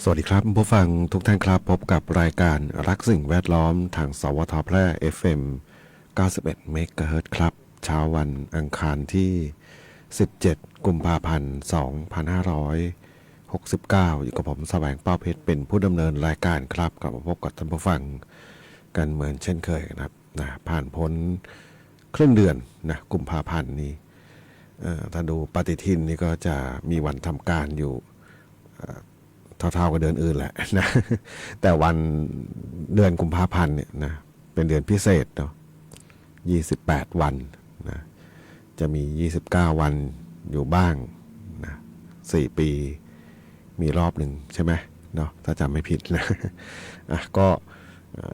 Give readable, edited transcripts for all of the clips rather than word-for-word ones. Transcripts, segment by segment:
สวัสดีครับผู้ฟังทุกท่านครับพบกับรายการรักสิ่งแวดล้อมทางสวทแพร่ FM 91เมกะเฮิรตซ์ครับเช้าวันอังคารที่17กุมภาพันธ์2569อยู่กับผมแสวงเป้าเพชรเป็นผู้ดำเนินรายการครับกลับมาพบกับท่านผู้ฟังกันเหมือนเช่นเคยนะครับผ่านพ้นครึ่งเดือนนะกุมภาพันธ์นี้ถ้าดูปฏิทินนี่ก็จะมีวันทำการอยู่ เท่าๆกับเดือนอื่นแหละนะแต่วันเดือนกุมภาพันธ์เนี่ยนะเป็นเดือนพิเศษเนาะ28วันนะจะมี29วันอยู่บ้างนะ4ปีมีรอบหนึ่งใช่ไหมเนาะถ้าจำไม่ผิดนะก็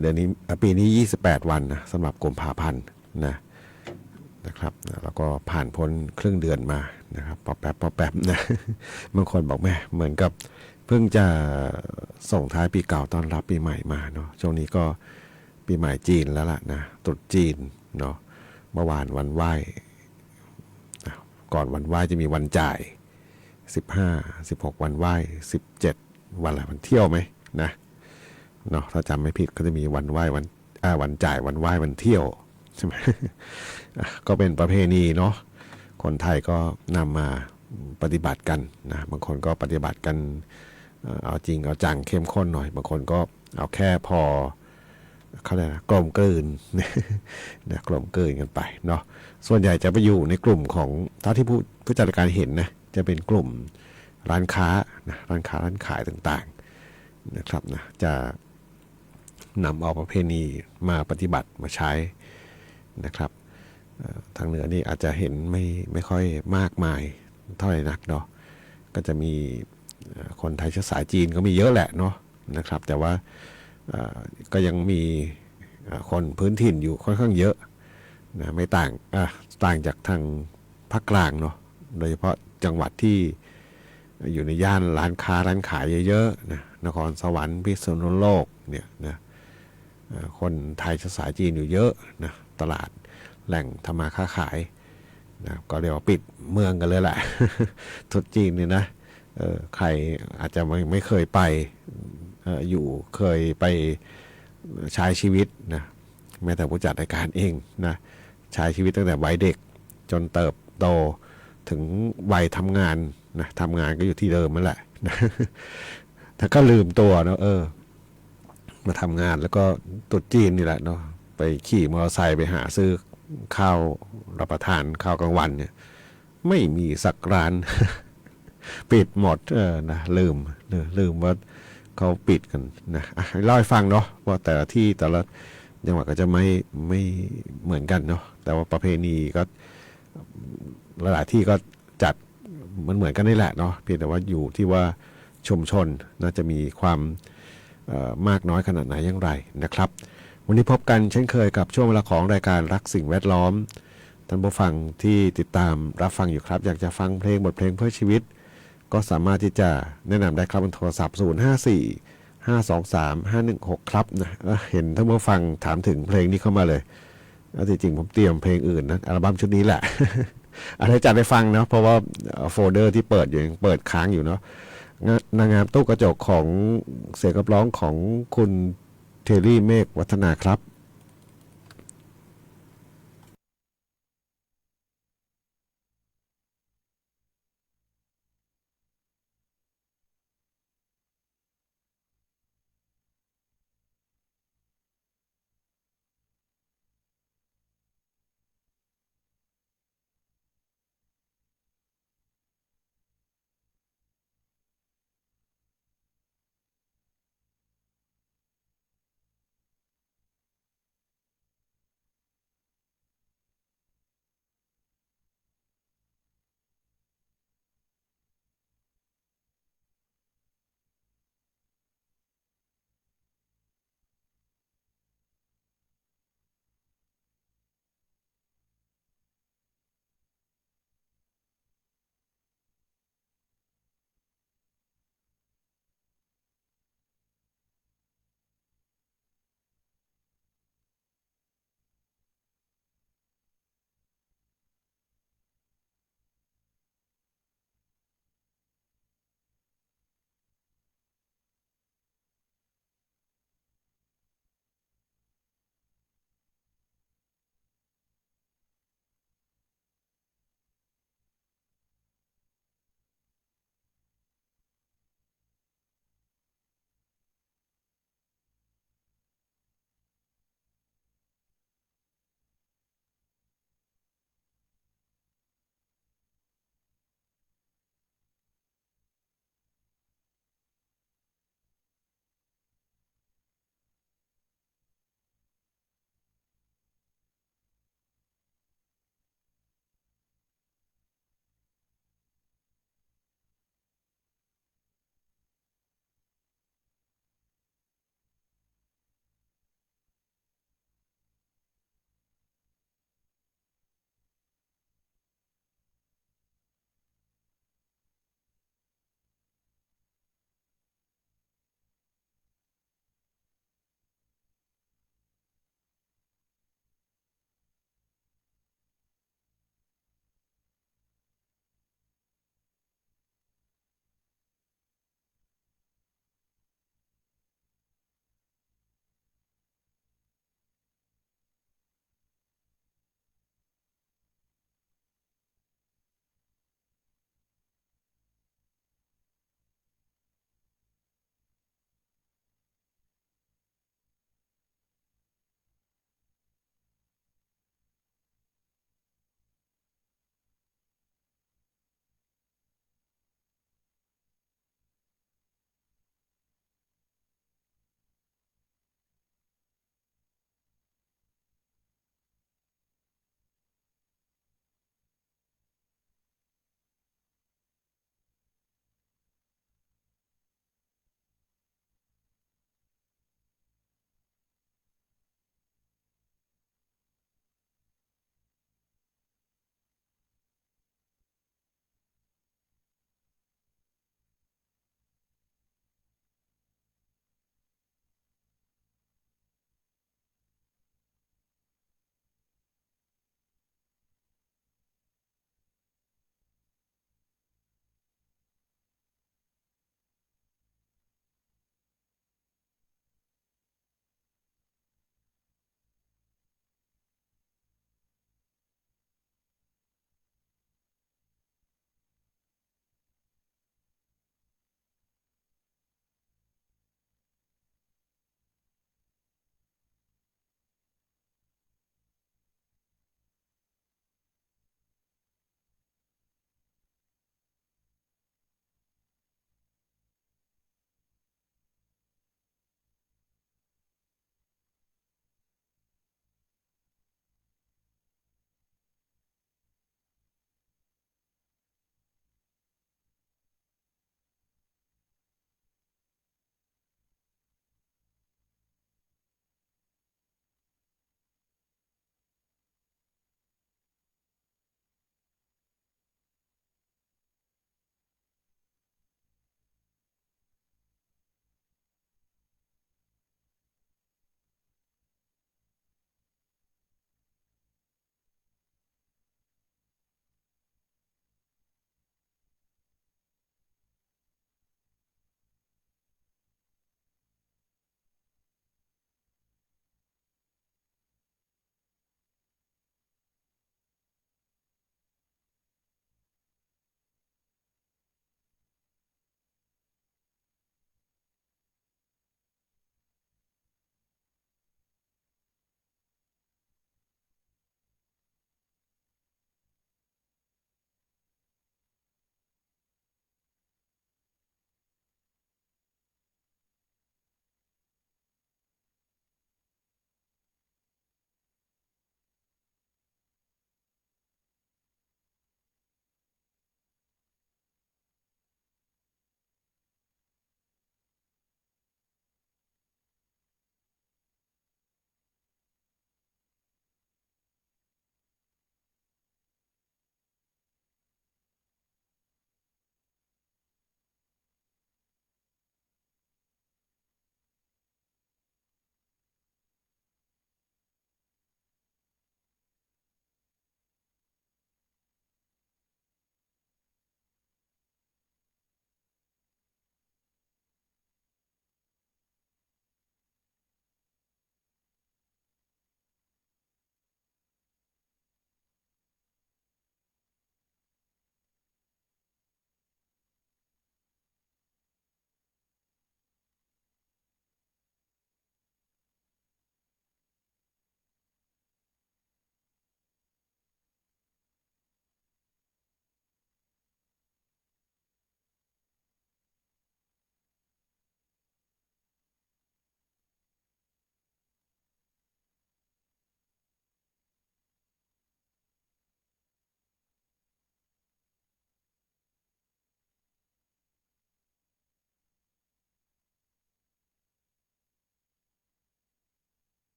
เดือนนี้ปีนี้28วันนะสำหรับกุมภาพันธ์นะครับแล้วก็ผ่านพ้นครึ่งเดือนมานะครับพอแป๊บนะบางคนบอกแม่เหมือนกับเพิ่งจะส่งท้ายปีเก่าต้อนรับปีใหม่มาเนาะช่วงนี้ก็ปีใหม่จีนแล้วล่ะนะตรุษจีนเนาะเมื่อวานวันไหว้ก่อนวันไหว้จะมีวันจ่าย15 16วันไหว้17วันอะไรวันเที่ยวไหมนะเนาะถ้าจำไม่ผิดก็จะมีวันไหว้วันจ่ายวันไหว้วันเที่ยวใช่ไหมก็เป็นประเพณีเนาะคนไทยก็นำมาปฏิบัติกันนะบางคนก็ปฏิบัติกันเอาจริงเอาจังเข้มข้นหน่อยบางคนก็เอาแค่พอเขาเรียกกลมกลืนนะกลมกลืนกันไปเนาะส่วนใหญ่จะไปอยู่ในกลุ่มของถ้าที่ผู้จัดการเห็นนะจะเป็นกลุ่มร้านค้านะร้านค้าร้านขายต่างๆนะครับนะจะนำเอาประเพณีมาปฏิบัติมาใช้นะครับทางเหนือนี่อาจจะเห็นไม่ค่อยมากมายเท่าไหร่นักเนาะก็จะมีคนไทยเชื้อสายจีนก็มีเยอะแหละเนาะนะครับแต่ว่าก็ยังมีคนพื้นถิ่นอยู่ค่อนข้างเยอะนะไม่ต่างจากทางภาคกลางเนาะโดยเฉพาะจังหวัดที่อยู่ในย่านร้านค้าร้านขายเยอะๆนะนครสวรรค์พิษณุโลกเนี่ยนะคนไทยเชื้อสายจีนอยู่เยอะนะตลาดแหล่งทำมาค้าขายนะก็เรียกว่าปิดเมืองกันเลยแหละ ทุจีนเนี่ยนะใครอาจจะไม่เคยไปอยู่เคยไปใช้ชีวิตนะแม้แต่ผู้จัดรายการเองนะใช้ชีวิตตั้งแต่วัยเด็กจนเติบโตถึงวัยทำงานนะทำงานก็อยู่ที่เดิมนั่นแหละนะถ้าก็ลืมตัวเนาะมาทำงานแล้วก็ตุดจีนนี่แหละเนาะไปขี่มอเตอร์ไซค์ไปหาซื้อข้าวรับประทานข้าวกลางวันเนี่ยไม่มีสักร้าน ปิดหมดนะลืมว่าเขาปิดกันนะเล่าให้ฟังเนาะว่าแต่ละที่แต่ละจังหวัดก็จะไม่เหมือนกันเนาะแต่ว่าประเพณีก็หลายที่ก็จัดเหมือนกันนี่แหละเนาะเพียงแต่ว่าอยู่ที่ว่าชุมชนน่าจะมีความมากน้อยขนาดไหนอย่างไรนะครับวันนี้พบกันเช่นเคยกับช่วงเวลาของรายการรักสิ่งแวดล้อมท่านผู้ฟังที่ติดตามรับฟังอยู่ครับอยากจะฟังเพลงบทเพลงเพื่อชีวิตก็สามารถที่จะแนะนำได้ครับบนโทรศัพท์054 523 516ครับนะเห็นท่านผู้ฟังถามถึงเพลงนี้เข้ามาเลยแล้วจริงๆผมเตรียมเพลงอื่นนะอัลบั้มชุดนี้แหละ อะไรจัดได้ฟังเนาะเพราะว่าโฟลเดอร์ที่เปิดอยู่ยังเปิดค้างอยู่เนาะนางงามตู้กระจกของเสียงกับร้องของคุณเทลลี่เมฆวัฒนาครับ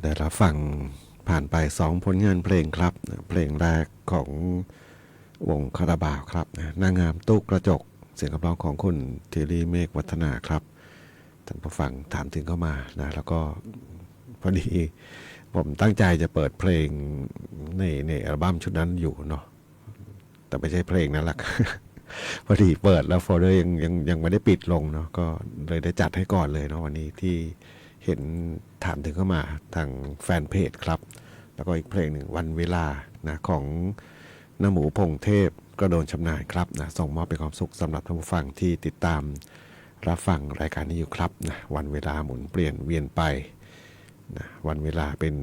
ได้รับฟังผ่านไป2ผลงานเพลงครับเพลงแรกของวงคาราบาวครับนางงามตู้กระจกเสียงขับร้องของคุณธีรีเมฆวัฒนาครับท่านผู้ฟังถามถึงเข้ามานะแล้วก็พอดีผมตั้งใจจะเปิดเพลงในอัลบั้มชุดนั้นอยู่เนาะแต่ไม่ใช่เพลงนั้นหรอก พอดีเปิดแล้วโฟลเดอร์ยังไม่ได้ปิดลงเนาะก็เลยได้จัดให้ก่อนเลยเนาะวันนี้ที่เห็นถามถึงเข้ามาทางแฟนเพจครับแล้วก็อีกเพลงหนึ่งวันเวลานะของน้าหมูพงเทพกระโดนชำนาญครับนะส่งมอบเป็นความสุขสำหรับท่านผู้ฟังที่ติดตามรับฟังรายการนี้อยู่ครับนะวันเวลาหมุนเปลี่ยนเวียนไปนะวันเวลาเป็น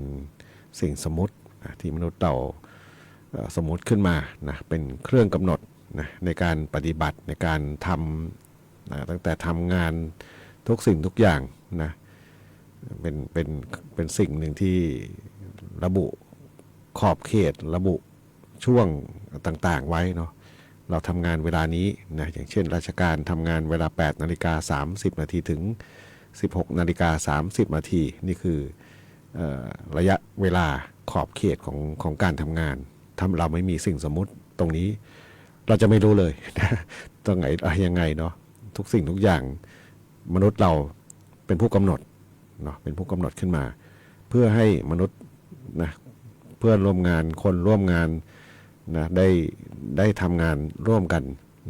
สิ่งสมมตินะที่มนุษย์เราสมมติขึ้นมานะเป็นเครื่องกำหนดนะในการปฏิบัติในการทำนะตั้งแต่ทำงานทุกสิ่งทุกอย่างนะเป็นสิ่งหนึ่งที่ระบุขอบเขตระบุช่วงต่างๆไว้เนาะเราทำงานเวลานี้นะอย่างเช่นราชการทำงานเวลา 8:30 น.ถึง 16:30 น.นี่คือระยะเวลาขอบเขตของการทำงานถ้าเราไม่มีสิ่งสมมุติตรงนี้เราจะไม่รู้เลยตรงไหนยังไงเนาะทุกสิ่งทุกอย่างมนุษย์เราเป็นผู้กำหนดเนาะเป็นผู้กำหนดขึ้นมาเพื่อให้มนุษย์นะเพื่อนร่วมงานคนร่วมงานนะได้ทำงานร่วมกัน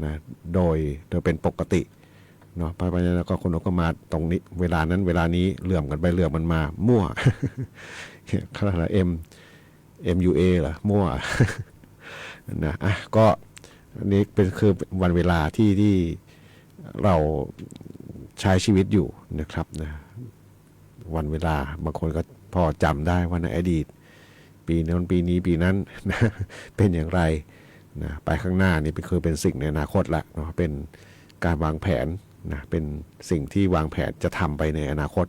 นะโดยเป็นปกติเนาะเพราะฉะนั้นก็คนก็มาตรงนี้เวลานั้นเวลานี้เหลื่อมกันไปเหลื่อมมันมามั่วเขาเรียกอะไรMUA เหรอมั่วนะก็อันนี้คือวันเวลาที่เราใช้ชีวิตอยู่นะครับนะวันเวลาบางคนก็พอจำได้ว่าในอดีตปีนั้นปีนี้ปีนั้นนะเป็นอย่างไรนะไปข้างหน้านี่คือเป็นสิ่งในอนาคตละเนาะเป็นการวางแผนนะเป็นสิ่งที่วางแผนจะทำไปในอนาคต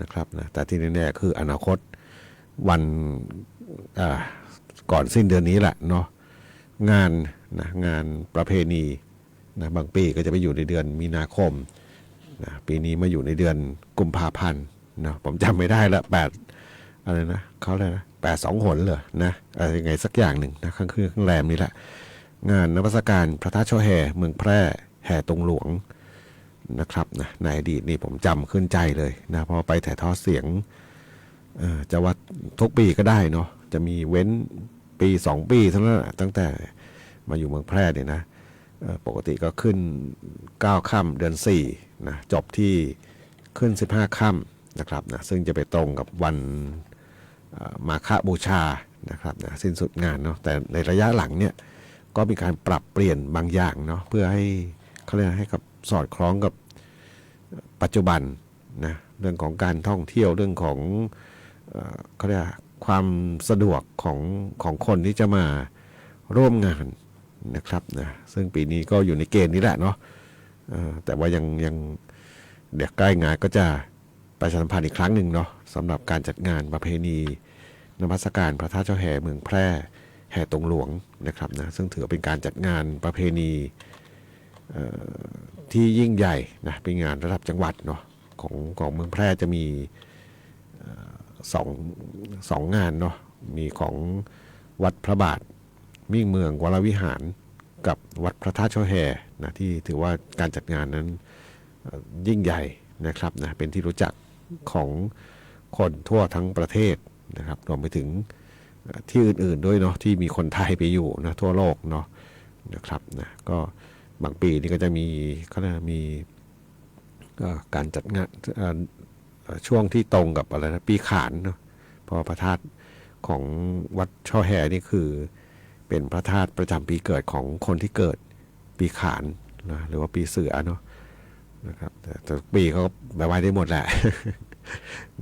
นะครับนะแต่ที่แน่ๆคืออนาคตวันก่อนสิ้นเดือนนี้แหละเนาะงานประเพณีนะบางปีก็จะไปอยู่ในเดือนมีนาคมนะปีนี้มาอยู่ในเดือนกุมภาพันธ์เนาะผมจำไม่ได้ละอะไรนะเขาเลยนะ82 หนเลยนะอะไรยังไงสักอย่างหนึ่งนะข้างคือข้างแรมนี่แหละงานนมัสการพระธาตุช่อแห่เมืองแพร่แห่ตรงหลวงนะครับนะในอดีตนี่ผมจำขึ้นใจเลยนะพอไปถ่ายทอดเสียงจะวัดทุกปีก็ได้เนาะจะมีเว้นปี2 ปีเท่านั้นตั้งแต่มาอยู่เมืองแพร่เนี่ยนะปกติก็ขึ้น9 ค่ำเดือน4นะจบที่ขึ้น15 ค่ำนะครับนะซึ่งจะไปตรงกับวันมาฆบูชานะครับนะสิ้นสุดงานเนาะแต่ในระยะหลังเนี่ยก็มีการปรับเปลี่ยนบางอย่างเนาะเพื่อให้เขาเรียกให้กับสอดคล้องกับปัจจุบันนะเรื่องของการท่องเที่ยวเรื่องของเขาเรียกความสะดวกของคนที่จะมาร่วมงานนะครับนะซึ่งปีนี้ก็อยู่ในเกณฑ์นี้แหละเนาะแต่ว่ายังเดี๋ยวใกล้งานก็จะประชาสัมพันธ์อีกครั้งหนึ่งเนาะสำหรับการจัดงานประเพณีนมัสการพระธาตุเจ้าแห่เมืองแพร่แห่ตรงหลวงนะครับนะซึ่งถือเป็นการจัดงานประเพณีที่ยิ่งใหญ่นะเป็นงานระดับจังหวัดเนาะของเมืองแพร่จะมีสองงานเนาะมีของวัดพระบาทมิ่งเมืองวรวิหารกับวัดพระธาตุช่อแห่นะที่ถือว่าการจัดงานนั้นยิ่งใหญ่นะครับนะเป็นที่รู้จักของคนทั่วทั้งประเทศนะครับรวมไปถึงที่อื่นๆด้วยเนาะที่มีคนไทยไปอยู่นะทั่วโลกเนาะนะครับนะก็บางปีนี่ก็จะมีเขาเรียกมีการจัดงานช่วงที่ตรงกับอะไรนะปีขานเนาะเพราะพระธาตุของวัดช่อแห่นี่คือเป็นพระธาตุประจำปีเกิดของคนที่เกิดปีขานนะหรือว่าปีเสือเนาะนะครับแต่ปีเขาไปไหว้ได้หมดแหละ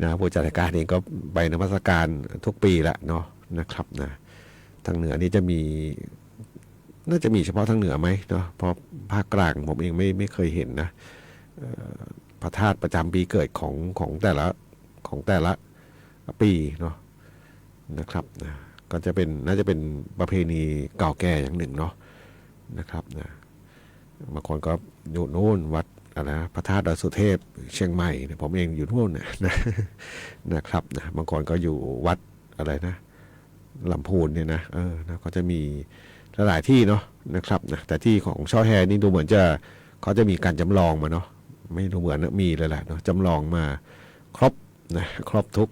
นะผู้จัดการเองก็ไปนมัสการทุกปีละเนาะนะครับนะทางเหนือนี่จะมีน่าจะมีเฉพาะทางเหนือไหมเนาะเพราะภาคกลางผมเองไม่เคยเห็นนะพระธาตุประจำปีเกิดของแต่ละปีเนาะนะครับนะก็จะเป็นน่าจะเป็นประเพณีเก่าแก่อย่างหนึ่งเนาะนะครับนะบางคนก็อยู่โน่นวัด อะไรนะพระธาตุดอยสุเทพเชียงใหม่เนี่ยผมเองอยู่ทั่วเนี่ยนะนะครับนะบางคนก็อยู่วัดอะไรนะลำพูนเนี่ยนะนะก็จะมีหลายที่เนาะนะครับนะแต่ที่ของช่อแฮนี่ดูเหมือนจะเขาจะมีการจำลองมาเนาะไม่ดูเหมือนนะมีเลยแหละเนาะจำลองมาครบนะครบทุก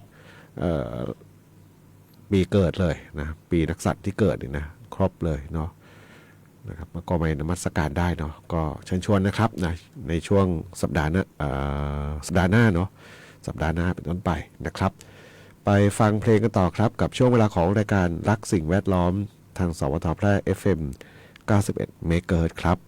ปีเกิดเลยนะปีนักสัตว์ที่เกิดนี่นะครบเลยเนาะนะครับก็ไปนมัสการได้เนาะก็เชิญชวนนะครับนะในช่วงสัปดาห์หน้าสัปดาห์หน้าเนาะสัปดาห์หน้าเป็นต้นไปนะครับไปฟังเพลงกันต่อครับกับช่วงเวลาของรายการรักสิ่งแวดล้อมทางสวทแพร่ FM 91เมกะเฮิรตซ์ครับ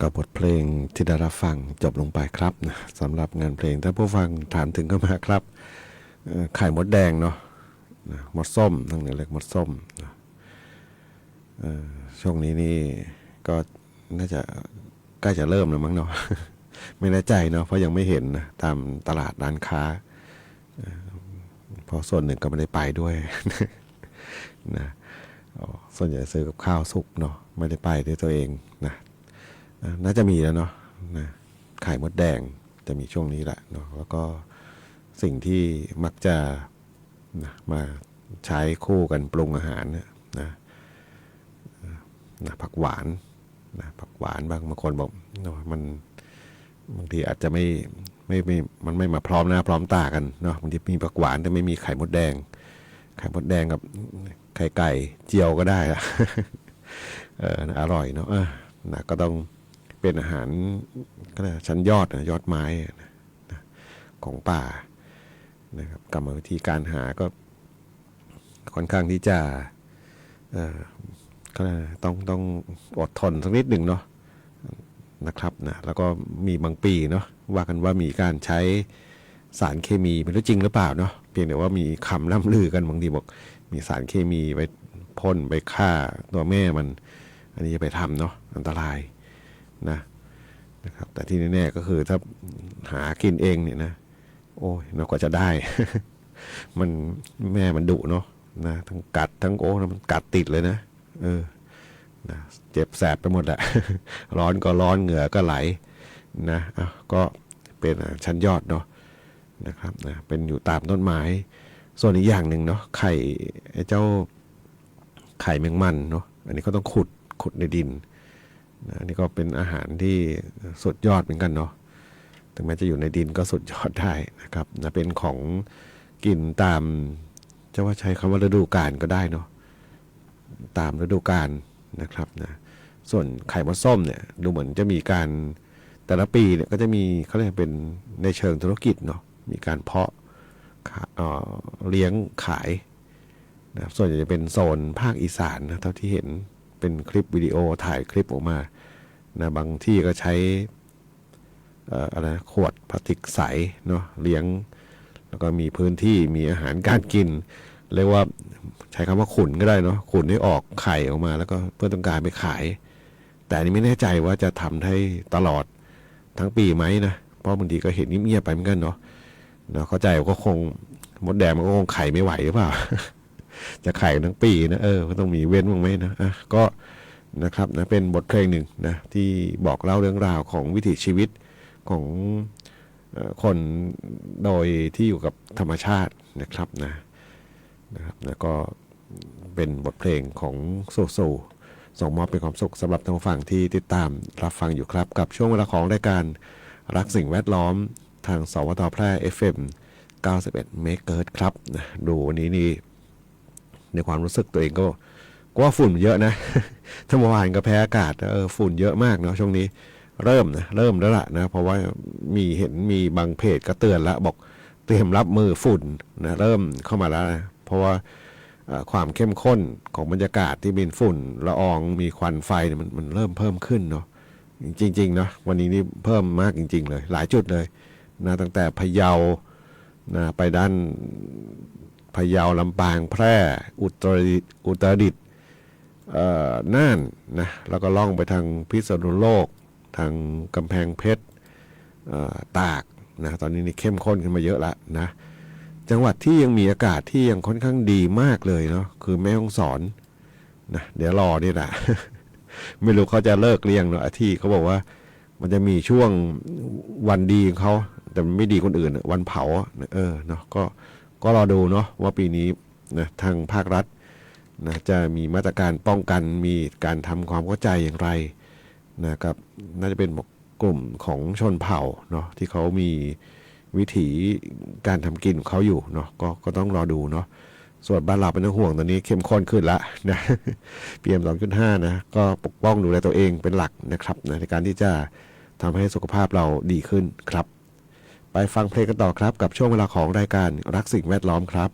กับบทเพลงที่ได้รับฟังจบลงไปครับนะสำหรับงานเพลงถ้าผู้ฟังถามถึงก็มาครับไข่มดแดงเนาะมดส้มทั้งนี้เรียกมดส้มนะช่วงนี้นี่ก็น่าจะใกล้จะเริ่มแล้วมั้งเนาะ ไม่แน่ใจเนาะเพราะยังไม่เห็นนะตามตลาดร้านค้าเพราะส่วนหนึ่งก็ไม่ได้ไปด้วย นะส่วนใหญ่ซื้อกับข้าวสุกเนาะไม่ได้ไปด้วยตัวเองนะน่าจะมีแล้วเนาะนะไข่มดแดงจะมีช่วงนี้แหละเนาะแล้วก็สิ่งที่มักจะนะมาใช้คู่กันปรุงอาหารนะผักหวานนะผักหวานบางคนบอกมันบางทีอาจจะไม่มันไม่มาพร้อมหน้าพร้อมตากันเนาะบางทีมีผักหวานแต่ไม่มีไข่มดแดงไข่มดแดงกับไข่ไก่เจียวก็ได้ละอร่อยเนาะนะก็ต้องเป็นอาหารก็ได้ชั้นยอดยอดไม้นะของป่านะครับกรรมวิธีการหาก็ค่อนข้างที่จะก็ต้องอดทนสักนิดหนึ่งเนาะนะครับนะแล้วก็มีบางปีเนาะว่ากันว่ามีการใช้สารเคมีไม่รู้จริงหรือเปล่าเนาะเพียงแต่ว่ามีคำล่ำลือกันบางทีบอกมีสารเคมีไปพ่นไปฆ่าตัวแม่มันอันนี้จะไปทำเนาะอันตรายนะครับแต่ที่แน่ๆก็คือถ้าหากินเองเนี่ยนะโอ้ยเราก็จะได้ มันแม่มันดุเนาะนะทั้งกัดทั้งมันกัดติดเลยนะนะเจ็บแสบไปหมดแหละ ร้อนก็ร้อนเหงื่อก็ไหลนะก็เป็นชั้นยอดเนาะนะครับนะเป็นอยู่ตามต้นไม้ส่วนอีกอย่างหนึ่งเนาะไข่เจ้าไข่แมงมันเนาะอันนี้ก็ต้องขุดในดินนะอันนี้ก็เป็นอาหารที่สุดยอดเหมือนกันเนาะถึงแม้จะอยู่ในดินก็สุดยอดได้นะครับนะเป็นของกินตามจะว่าใช้คำว่าฤดูกาลก็ได้เนาะตามฤดูกาลนะครับนะส่วนไข่มดส้มเนี่ยดูเหมือนจะมีการแต่ละปีเนี่ยก็จะมีเขาเรียกเป็นในเชิงธุรกิจเนาะมีการเพาะเลี้ยงขายนะส่วนใหญ่จะเป็นโซนภาคอีสานนะเท่าที่เห็นเป็นคลิปวิดีโอถ่ายคลิปออกมานะบางที่ก็ใช้อะไรขวดพลาสติกใสเนาะเลี้ยงแล้วก็มีพื้นที่มีอาหารการกินเรียกว่าใช้คำว่าขุนก็ได้เนาะขุนให้ออกไข่ออกมาแล้วก็เพื่อต้องการไปขายแต่อันนี้ไม่แน่ใจว่าจะทำให้ตลอดทั้งปีไหมนะเพราะบางทีก็เห็นเงียบๆไปเหมือนกันเนาะเข้าใจว่าก็คงมดแดงมันก็คงไข่ไม่ไหวหรือเปล่า จะไข่ทั้งปีนะก็ต้องมีเว้นบ้างไหมนะก็นะครับนะเป็นบทเพลงหนึ่งนะที่บอกเล่าเรื่องราวของวิถีชีวิตของคนโดยที่อยู่กับธรรมชาตินะครับนะครับแล้วก็เป็นบทเพลงของโซส่งมอบเป็นความสุขสำหรับท่านผู้ฟังที่ติดตามรับฟังอยู่ครับกับช่วงเวลาของรายการรักสิ่งแวดล้อมทางสวทแพร่ FM 91 เมกะเฮิรตซ์ครับดูวันนี้นี่ในความรู้สึกตัวเองก็ว่าฝุ่นเยอะนะ ถ้าเมื่อวานก็แพ้อากาศฝุ่นเยอะมากเนาะช่วงนี้เริ่มแล้วล่ะนะเพราะว่ามีบางเพจก็เตือนแล้วบอกเตรียมรับมือฝุ่นนะเริ่มเข้ามาแล้วนะเพราะว่าความเข้มข้นของบรรยากาศที่มีฝุ่นละอองมีควันไฟเนี่ยมันเริ่มเพิ่มขึ้นเนาะจริงๆเนาะวันนี้นี่เพิ่มมากจริงๆเลยหลายจุดเลยนะตั้งแต่พะเยานะไปด้านพะเยาลำปางแพร่อุตรดิตถ์น่านนะแล้วก็ล่องไปทางพิษณุโลกทางกำแพงเพชรตากนะตอนนี้นี่เข้มข้นขึ้นมาเยอะละนะจังหวัดที่ยังมีอากาศที่ยังค่อนข้างดีมากเลยเนาะคือแม่ฮ่องสอนนะเดี๋ยวรอนี่แหละ ไม่รู้เขาจะเลิกเรียงเนาะที่เขาบอกว่ามันจะมีช่วงวันดีของเขาแต่ไม่ดีคนอื่นวันเผาเนาะก็รอดูเนาะว่าปีนี้นะทางภาครัฐนะจะมีมาตรการป้องกันมีการทำความเข้าใจอย่างไรนะครับน่าจะเป็นกลุ่มของชนเผ่าเนาะที่เขามีวิถีการทำกินของเขาอยู่เนาะก็ต้องรอดูเนาะส่วนบ้านเราเป็นห่วงตอนนี้เข้มข้นขึ้นละนะ PM 2.5 นะก็ปกป้องดูแลตัวเองเป็นหลักนะครับในการที่จะทำให้สุขภาพเราดีขึ้นครับไปฟังเพลงกันต่อครับกับช่วงเวลาของรายการรักสิ่งแวดล้อมครับ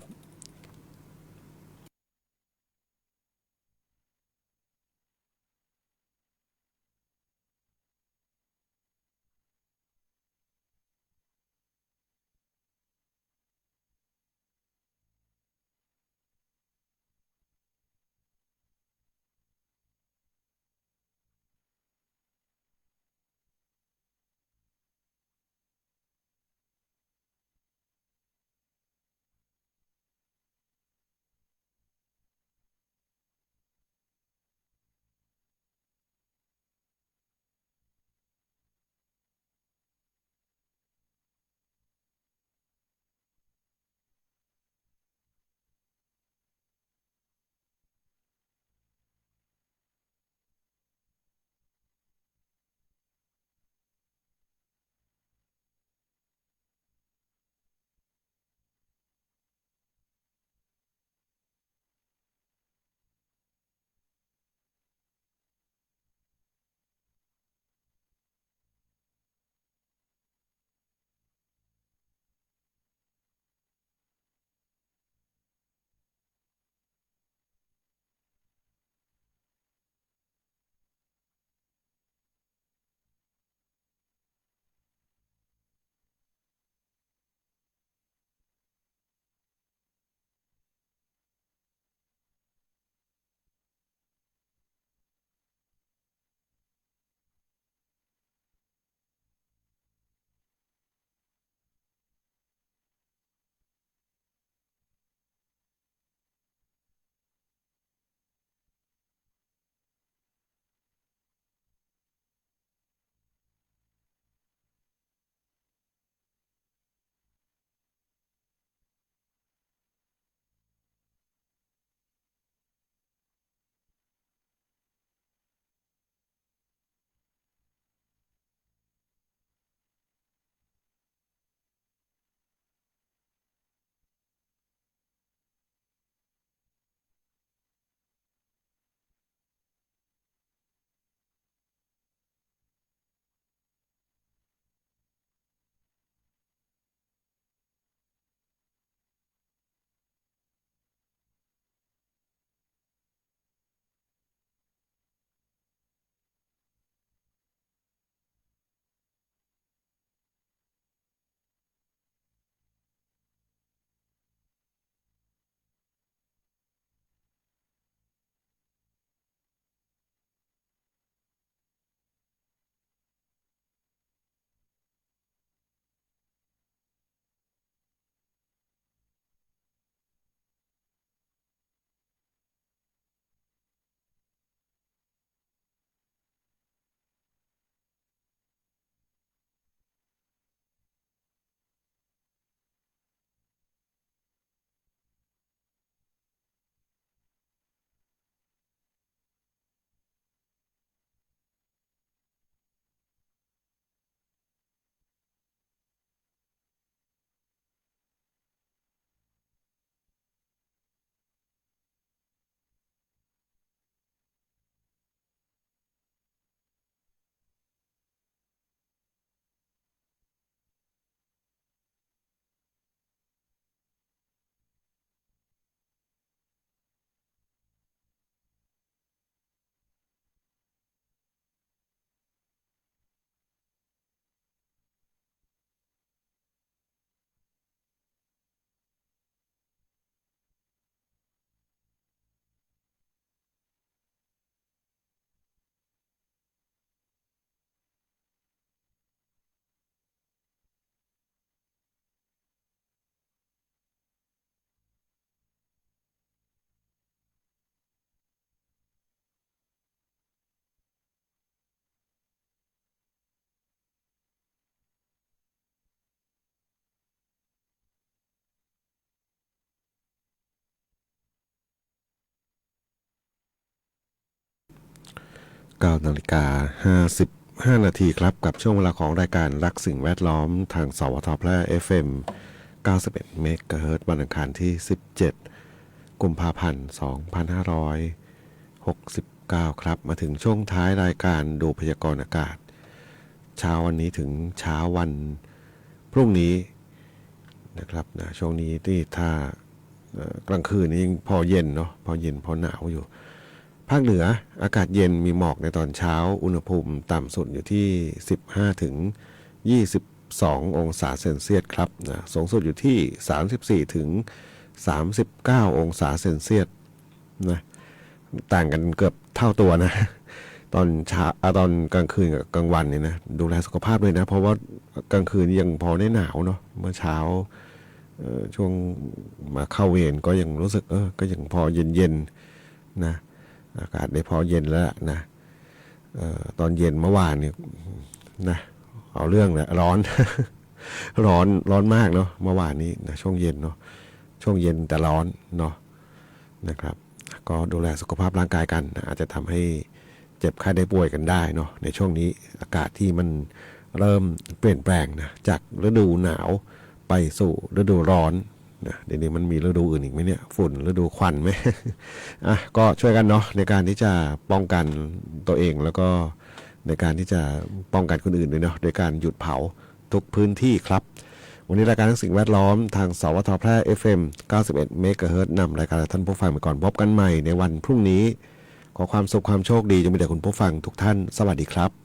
9 นาฬิกา 55 นาทีครับกับช่วงเวลาของรายการรักสิ่งแวดล้อมทางสวทแพร่ FM 91 เมกะเฮิรตซ์วันอังคารที่ 17 กุมภาพันธ์ 2569 ครับมาถึงช่วงท้ายรายการดูพยากรณ์อากาศเช้าวันนี้ถึงเช้าวันพรุ่งนี้นะครับนะช่วงนี้ที่ถ้ากลางคืนนี้ยังพอเย็นเนาะพอเย็นพอหนาวอยู่ภาคเหนืออากาศเย็นมีหมอกในตอนเช้าอุณหภูมิต่ำสุดอยู่ที่15ถึง22องศาเซนเซียสครับนะสูงสุดอยู่ที่34ถึง39องศาเซนเซียสนะต่างกันเกือบเท่าตัวนะตอนเช้าตอนกลางคืนกับกลางวันเนี่ยนะดูแลสุขภาพด้วยนะเพราะว่ากลางคืนยังพอได้หนาวเนาะเมื่อเช้าช่วงมาเข้าเวรก็ยังรู้สึกก็ยังพอเย็นๆนะอากาศได้พอเย็นแล้วนะตอนเย็นเมื่อวานเนี่ยนะเอาเรื่องแหละร้อน ร้อนมากเนาะเมื่อวานนี้นะช่วงเย็นเนาะช่วงเย็นแต่ร้อนเนาะนะครับก็ดูแลสุขภาพร่างกายกันนะอาจจะทำให้เจ็บไข้ได้ป่วยกันได้เนาะในช่วงนี้อากาศที่มันเริ่มเปลี่ยนแปลงนะจากฤดูหนาวไปสู่ฤดูร้อนนะเดี๋ยวนี้มันมีฤดูอื่นอีกไหมเนี่ยฝุ่นฤดูควันไหม อ่ะก็ช่วยกันเนาะในการที่จะป้องกันตัวเองแล้วก็ในการที่จะป้องกันคนอื่นด้วยเนาะโดยการหยุดเผาทุกพื้นที่ครับวันนี้รายการสิ่งแวดล้อมทางสวทแพร่ FM 91 เมกะเฮิรตซ์นำรายการท่านผู้ฟังไปก่อนพบกันใหม่ในวันพรุ่งนี้ขอความสุขความโชคดีจะมีแต่คุณผู้ฟังทุกท่านสวัสดีครับ